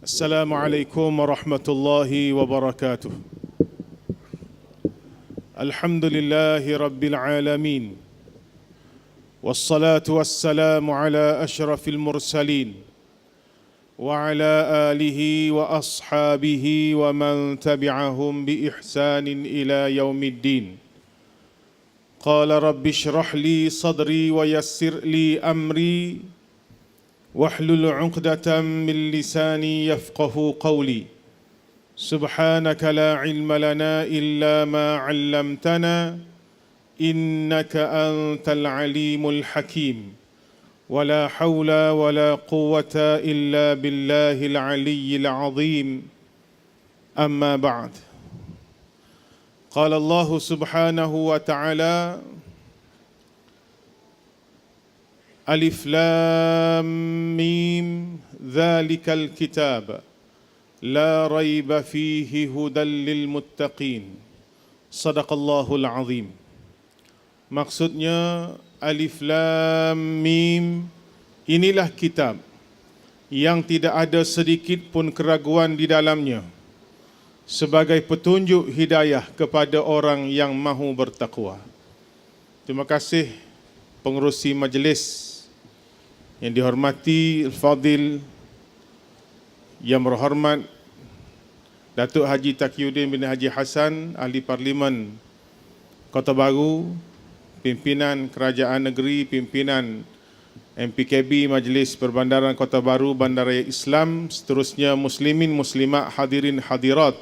السلام عليكم ورحمة الله وبركاته. الحمد لله رب العالمين، والصلاة والسلام على أشرف المرسلين وعلى آله وأصحابه ومن تبعهم بإحسان إلى يوم الدين. قال رب اشرح لي صدري ويسر لي أمري واحلل عقدة من لساني يفقه قولي. سبحانك لا علم لنا إلا ما علمتنا إنك أنت العليم الحكيم. ولا حول ولا قوة إلا بالله العلي العظيم. أما بعد. قال الله سبحانه وتعالى: ألف لام ميم ذلك الكتاب لا ريب فيه هدى للمتقين. صدق الله العظيم. Maksudnya Alif Lam Mim, inilah kitab yang tidak ada sedikit pun keraguan di dalamnya, sebagai petunjuk hidayah kepada orang yang mahu bertakwa. Terima kasih pengerusi majlis yang dihormati Al-Fadil, yang berhormat Datuk Haji Taqiyuddin bin Haji Hassan, Ahli Parlimen Kota Baru, pimpinan Kerajaan Negeri, pimpinan MPKB Majlis Perbandaran Kota Baru Bandaraya Islam, seterusnya muslimin muslimat, hadirin hadirat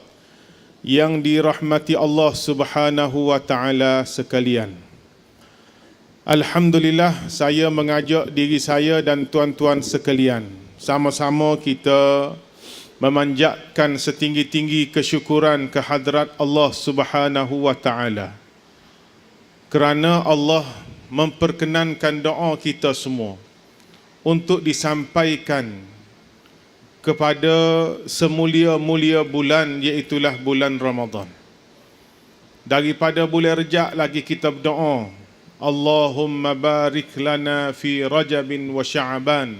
yang dirahmati Allah Subhanahu wa taala sekalian. Alhamdulillah, saya mengajak diri saya dan tuan-tuan sekalian, sama-sama kita memanjatkan setinggi-tinggi kesyukuran kehadrat Allah Subhanahu wa taala, kerana Allah memperkenankan doa kita semua untuk disampaikan kepada semulia-mulia bulan, iaitulah bulan Ramadan. Daripada bulan Rejab lagi kita berdoa, Allahumma barik lana fi Rajabin wa Sya'ban.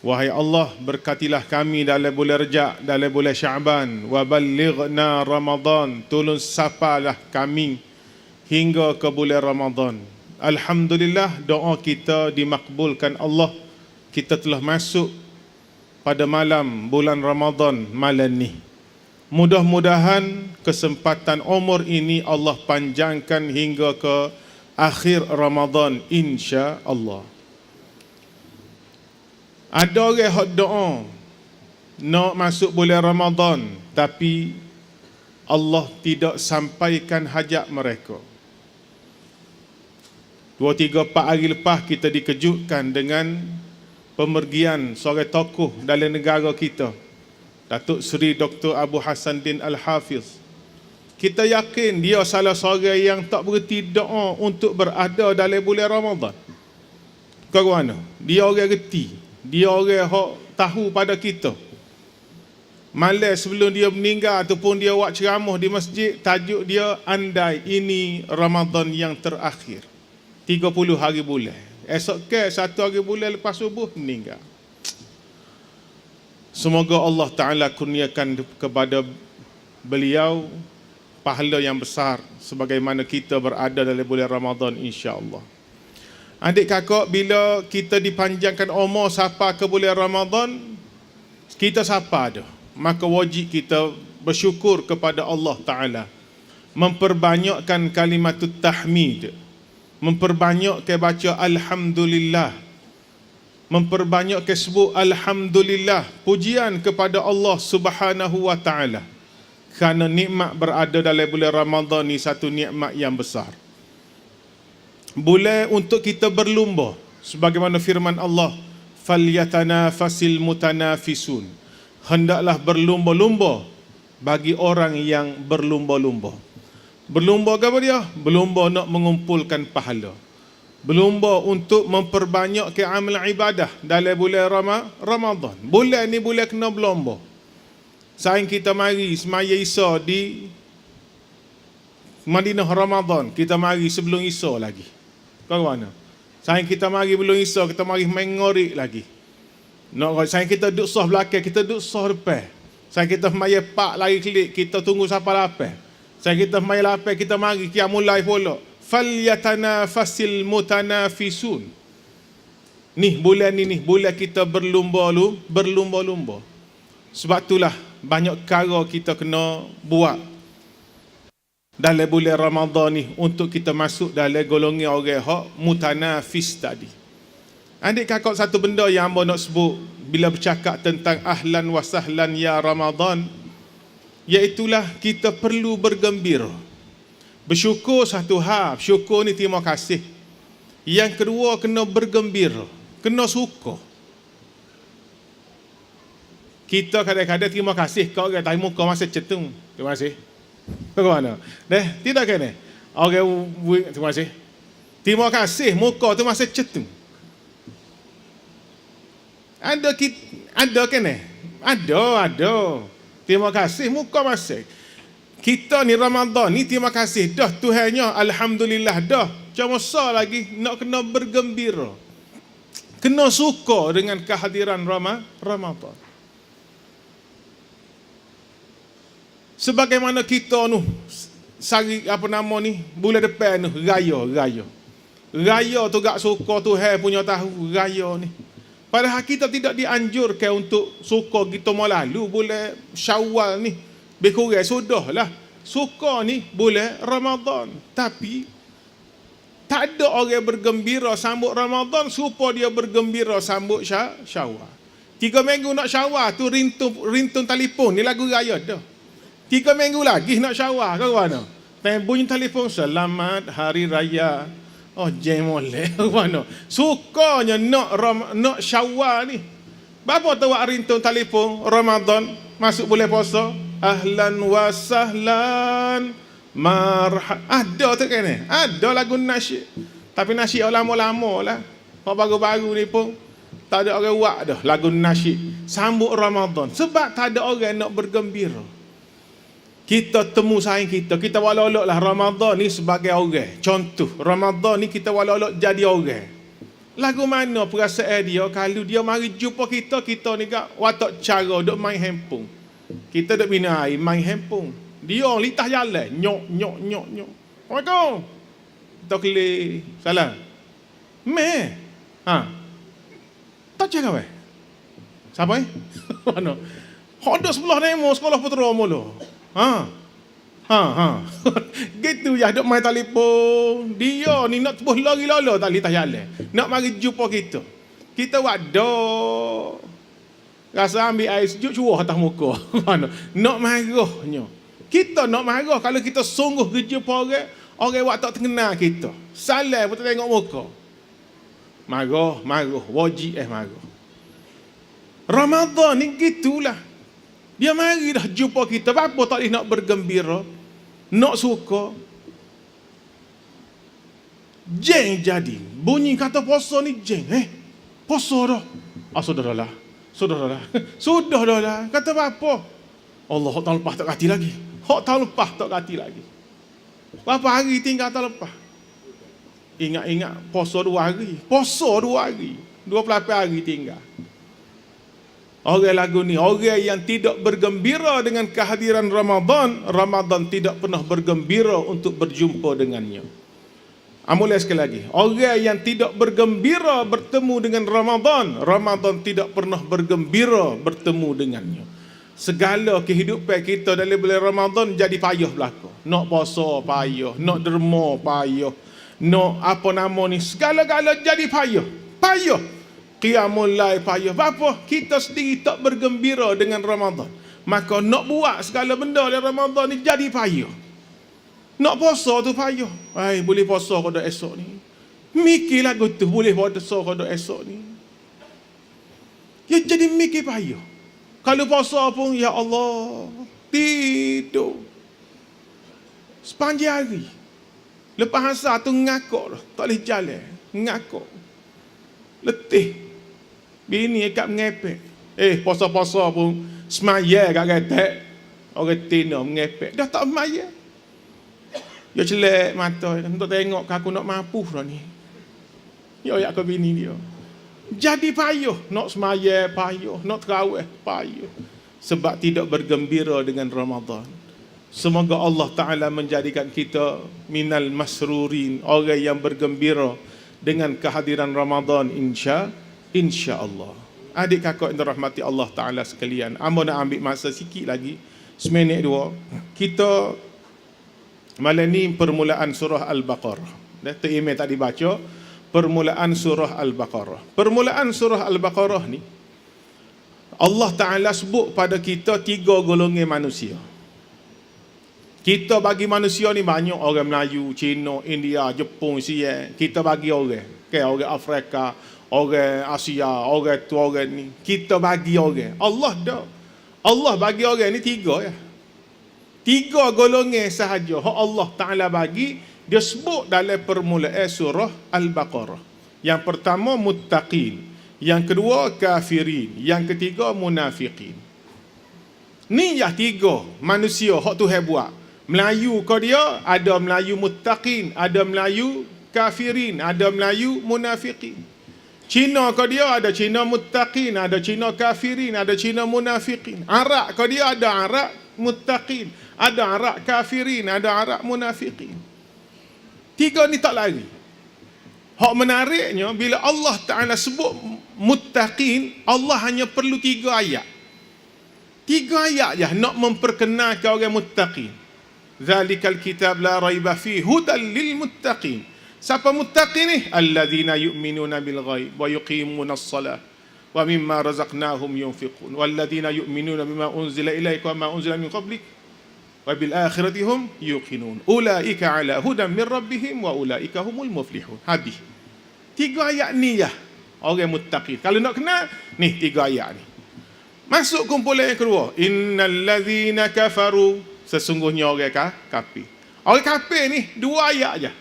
Wahai Allah, berkatilah kami dalam bulan Rejab, dalam bulan Sya'ban. Wa ballighna Ramadan, tolong sapalah kami hingga ke bulan Ramadan. Alhamdulillah, doa kita dimakbulkan Allah. Kita telah masuk pada malam bulan Ramadan malam ni. Mudah-mudahan kesempatan umur ini Allah panjangkan hingga ke akhir Ramadan, insya-Allah. Ada orang hak doa nak masuk bulan Ramadan, tapi Allah tidak sampaikan hajat mereka. 2, 3, 4 hari lepas kita dikejutkan dengan pemergian seorang tokoh dalam negara kita, Datuk Seri Dr. Abu Hassanuddin Al-Hafiz. Kita yakin dia salah seorang yang tak berhenti doa untuk berada dalam bulan Ramadan. Kau mana? Dia orang reti, dia orang yang tahu pada kita. Malam sebelum dia meninggal ataupun dia buat ceramah di masjid, tajuk dia, andai ini Ramadan yang terakhir, 30 hari bulan. Esok ke 1 hari bulan lepas subuh meninggal. Semoga Allah Ta'ala kurniakan kepada beliau pahala yang besar sebagaimana kita berada dalam bulan Ramadan, insya-Allah. Adik kakak, bila kita dipanjangkan umur sampai ke bulan Ramadan, kita sapa dah, maka wajib kita bersyukur kepada Allah Ta'ala, memperbanyakkan kalimatut tahmid, memperbanyakkan baca Alhamdulillah, memperbanyakkan sebut Alhamdulillah, pujian kepada Allah Subhanahu wa Ta'ala, kerana nikmat berada dalam bulan Ramadan ni satu nikmat yang besar. Bulan untuk kita berlumba, sebagaimana firman Allah, falyatanafasil mutanafisun, hendaklah berlumba-lumba bagi orang yang berlumba-lumba. Berlumba apa dia? Berlumba nak mengumpulkan pahala, berlumba untuk memperbanyakkan amal ibadah dalam bulan Ramadan. Bulan ni bulan kena berlumba. Saing kita mari semaya Isya di Madinah Ramadan, kita mari sebelum Isya lagi. Kau mana? Saing kita mari belum Isya, kita mari main ngorek lagi. Nak saya kita duduk soh belakang, kita duduk soh depan. Saya kita maya pak lari klik, kita tunggu siapa lapar. Saya kita maya lapar, kita mari kita mulai pula. Falyatanafasil mutanafisun. Ni bulan ni bulan kita berlumba-lumba. Sebab itulah banyak perkara kita kena buat dalam bulan Ramadan ni untuk kita masuk dalam golongan orang hak mutanafis tadi. Adik kakak satu benda yang hamba nak sebut bila bercakap tentang ahlan wa sahlan ya Ramadan, iaitulah kita perlu bergembira. Bersyukur satu hal, syukur ni terima kasih. Yang kedua kena bergembira, kena suka. Kita kadang-kadang terima kasih kau orang tahu muka masa cetung. Terima kasih. Bagaimana? Tidak kena. Orang terima kasih. Terima kasih muka tu masa cetung. Ada kena? Ada. Terima kasih muka masa. Kita ni Ramadan ni terima kasih dah Tuhannya, alhamdulillah dah. Cuma sah lagi nak kena bergembira. Kena suka dengan kehadiran Ramadan. Sebagaimana kita nu sari apa nama ni bulan depan nu raya tu gak suka Tuhan punya tahu raya ni. Padahal kita tidak dianjurkan untuk suka kita mau lalu bulan Syawal ni. Berkurang sudahlah. Suka ni bulan Ramadan. Tapi tak ada orang bergembira sambut Ramadan supaya dia bergembira sambut Syawal. 3 minggu nak Syawal tu rintun telefon ni lagu raya dah. 3 minggu lagi nak Syawal ke mana? Bunyi telefon selamat hari raya. Oh jemole ke mana? Sukanya nak Syawal ni. Bapa tu buat rintun telefon Ramadan masuk bulan puasa. Ahlan wa sahlan ada tu kan ni? Ada lagu nasyid. Tapi nasyid lama-lama lah. Baru-baru ni pun tak ada orang buat dah lagu nasyid sambut Ramadan. Sebab tak ada orang nak bergembira. Kita temu saing kita walolok lah Ramadan ni sebagai orang. Contoh, Ramadan ni kita walolok jadi orang. Lagu mana perasaan dia kalau dia mari jumpa kita ni gak watak cara duk main handphone. Kita duk bina air main handphone. Dia litah jalan, nyok. Assalamualaikum. Kita klik salam. Tak cakap weh. Siapa eh? Mana? Hok duk sebelah nemo sekolah putera mulu. Gitu ya duk main telefon. Dia ni nak tebuh lari-lala tak litah jalan. Nak mari jumpa kita. Kita waduh. Rasa ambil air sejuk curah atas muka. Mana? Nak marahnya. Kita nak marah kalau kita sungguh jumpa orang buat tak kenal kita. Salah pun tak tengok muka. Marah, wajib marah. Ramadan ni gitulah. Dia mari dah jumpa kita. Apa tak boleh nak bergembira, nak suka. Jeng jadi. Bunyi kata puasa ni jeng. Puasa dah. Sudah dah. Kata apa? Allah hak tahun lepas tak kati lagi. Berapa hari tinggal tahun lepas? Ingat puasa 2 hari. 28 hari tinggal. Orang lagu ni, orang yang tidak bergembira dengan kehadiran Ramadan tidak pernah bergembira untuk berjumpa dengannya. Mulai sekali lagi. Orang yang tidak bergembira bertemu dengan Ramadan tidak pernah bergembira bertemu dengannya. Segala kehidupan kita dalam bulan Ramadan jadi payah belaka. Nak puasa payah, nak derma payah, nak apa nama ni, segala-gala jadi payah. Qiyamul lail payah. Apa? Kita sendiri tak bergembira dengan Ramadan. Maka nak buat segala benda dalam Ramadan ni jadi payah. Nak puasa tu payah. Boleh puasa pada esok ni. Mikirlah tu boleh puasa pada esok ni. Ya jadi mikir payah. Kalau puasa pun ya Allah tidur sepanjang hari. Lepas asar tu ngakak dah. Tak boleh jalan. Ngakak. Letih. Bini kat mengepek. Puasa-puasa pun semaya kat retek. Orang tina mengepek. Dah tak semaya. Dia celek mata. Untuk tengok aku nak mampu dah ni. Ya kau bini dia. Jadi payuh, nak semaya payuh, nak terawih payuh. Sebab tidak bergembira dengan Ramadan. Semoga Allah Ta'ala menjadikan kita minal masrurin, orang yang bergembira dengan kehadiran Ramadan insya Allah. Adik kakak yang dirahmati Allah Ta'ala sekalian, amba nak ambil masa sikit lagi, seminit dua. Kita malam ni permulaan surah Al-Baqarah. Dr. Email tadi baca permulaan surah Al-Baqarah. Permulaan surah Al-Baqarah ni Allah Ta'ala sebut pada kita 3 golongan manusia. Kita bagi manusia ni banyak, orang Melayu, Cina, India, Jepun, Sia. Kita bagi orang, orang Afrika, orang Asia, orang tu, orang ni. Kita bagi orang. Allah dah. Allah bagi orang ni 3 ya. 3 golongan sahaja hak Allah Ta'ala bagi, dia sebut dalam permulaan surah Al-Baqarah. Yang pertama muttaqin, yang kedua kafirin, yang ketiga munafiqin. Ni yang 3 manusia hak Tuhan buat. Melayu kau dia, ada Melayu muttaqin, ada Melayu kafirin, ada Melayu munafiqin. Cina kau dia, ada Cina muttaqin, ada Cina kafirin, ada Cina munafiqin. Arab kau dia, ada Arab muttaqin, ada Arab kafirin, ada Arab munafiqin. 3 ni tak lari. Hak menariknya, bila Allah Ta'ala sebut muttaqin, Allah hanya perlu 3 ayat. 3 ayat je nak memperkenalkan orang muttaqin. Zalikal kitab la raiba fi hudal lil muttaqin. Siapa muttaqin ni? Alladzina yu'minuna bil ghaib wa yuqimuna as-salah wa mimma razaqnahum yunfiqun walladzina yu'minuna bima unzila ilaika wa ma unzila min qablik wa bil akhirati hum yuqinun ulaika ala hudan min rabbihim wa ulaika humul muflihun. Habis 3 ayat ni ya orang muttaqin. Kalau nak kenal ni 3 ayat ni. Masuk kumpulan yang kedua, innal ladzina kafaru, sesungguhnya orang kafir. Orang kafir ni 2 ayat je.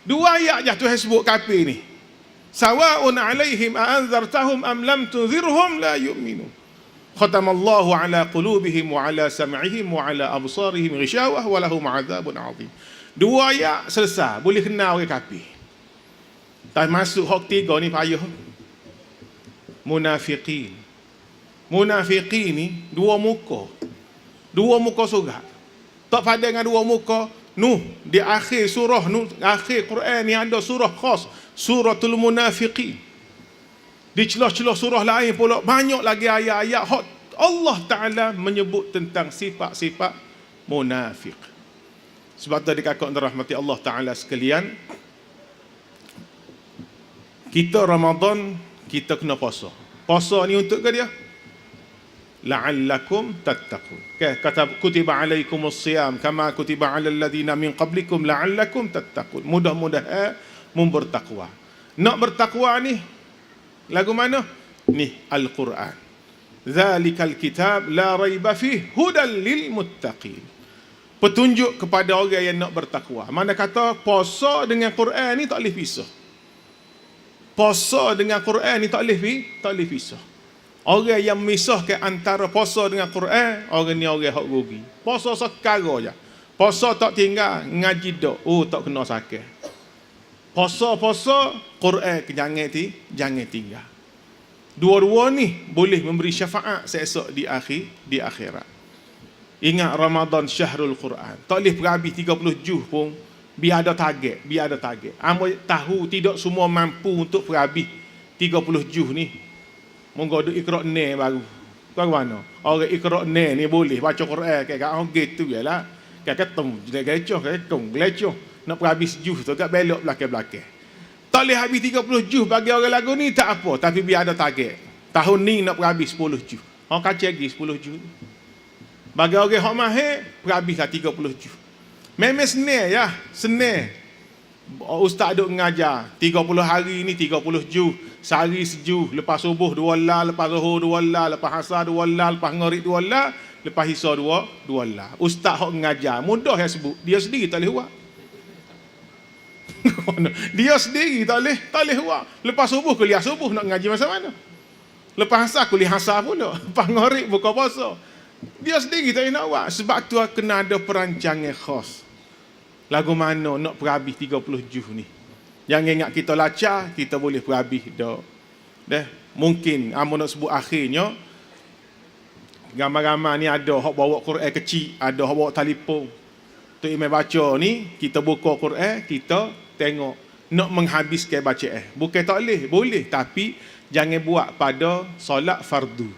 2 ayat je Tuhan sebut kafir ni. Sawa'un alaihim a'anzartahum am lam tunzirhum la yu'minun. Khatamallahu ala qulubihim wa ala sam'ihim wa ala absarihim ghishawah wa lahum 'adzabun 'adzim. 2 ayat selesai, boleh kenal orang kafir. Tak masuk hak 3 ni payah. Munafiqin. Munafiqin ni 2 muka. 2 muka surat. Tak pada dengan 2 muka. Nuh, di akhir surah Nuh, akhir Quran ni ada surah khas, suratul munafiqin. Di celah-celah surah lain pula banyak lagi ayat-ayat hak Allah Ta'ala menyebut tentang sifat-sifat munafik. Sebab tadi kakak rahmati Allah Ta'ala sekalian, kita Ramadan, kita kena puasa. Puasa ni untuk ke dia? La'allakum tattaqun. Kata kutiba alaikumus siyam kama kutiba alal ladina min qablikum la'allakum tattaqun. Mudah-mudahan bertakwa. Nak bertakwa ni lagu mana? Ni Al-Quran. Zalikal kitab la raiba fih hudal lil muttaqin. Petunjuk kepada orang yang nak bertakwa. Mana kata puasa dengan Quran ni tak boleh pisah. Puasa dengan Quran ni tak boleh pisah. Orang yang memisahkan antara puasa dengan Quran, orang ni orang hak rugi. Puasa sekara je. Puasa tak tinggal, ngaji dak. Oh, tak kena sakit. Puasa Quran jangan tinggal. Dua-dua ni boleh memberi syafaat seesok di akhirat. Ingat Ramadan syahrul Quran. Tak boleh berhabis 30 juz pun biar ada target. Amoi tahu tidak semua mampu untuk berhabis 30 juz ni. Monggo duk Iqra' ni baru. Kau mana? Orang Iqra' ni boleh baca Quran kat gitu jelah. Kat ketemu gelecoh gelecoh. Nak berhabis juz tu kat belok belakang-belakang. Tak boleh habis 30 juz bagi orang lagu ni tak apa, tapi biar ada target. Tahun ni nak berhabis 10 juz. Orang kacau lagi 10 juz. Bagi orang hak mahir, berhabislah 30 juz. Memang senang ya, senang. Ustaz duk mengajar 30 hari ni 30 juz, sehari sejuz, lepas subuh 2 lah, lepas zuhur 2 lah, lepas asar 2 lah, lepas maghrib 2 lah, lepas isya 2 lah. Ustaz hok mengajar mudah yang sebut, dia sendiri tak boleh buat. Dia sendiri tak boleh buat. Lepas subuh kuliah subuh nak ngaji masa mana? Lepas asar kuliah asar pula, lepas maghrib buka puasa. Dia sendiri tak boleh nak buat. Sebab tu kena ada perancangan khas. Lagu mana nak berhabis 30 juz ni. Yang ingat kita lacak, kita boleh berhabis dah. Mungkin amo nak sebut akhirnya gambar-gambar ni ada hok bawa Quran kecil, ada hok bawa telefon. Tu imam baca ni, kita buka Quran, kita tengok nak menghabiskan bacaan. Bukan tak boleh, tapi jangan buat pada solat fardu.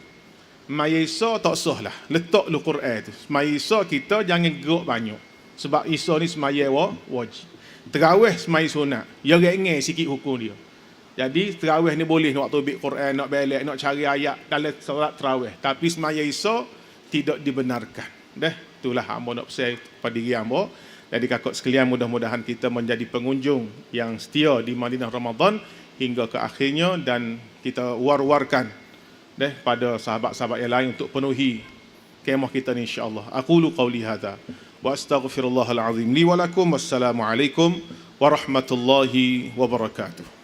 Mayisa tak sah lah. Letak lu Quran tu. Mayisa kita jangan gerak banyak. Sebab Isa ni semaya wajib. Terawih semaya sunat. Ya ringan sikit hukum dia. Jadi terawih ni boleh nak waktu Quran, nak balik, nak cari ayat dalam solat terawih. Tapi semaya Isa tidak dibenarkan. Itulah hamba nak pesan pada diri hamba. Jadi kakak sekalian, mudah-mudahan kita menjadi pengunjung yang setia di Madinah Ramadan hingga ke akhirnya, dan kita war-warkan pada sahabat-sahabat yang lain untuk penuhi kemah kita ni insya-Allah. Aqulu qauli hadza wa astaghfirullahal azim li wa lakum. Wassalamualaikum warahmatullahi wabarakatuh.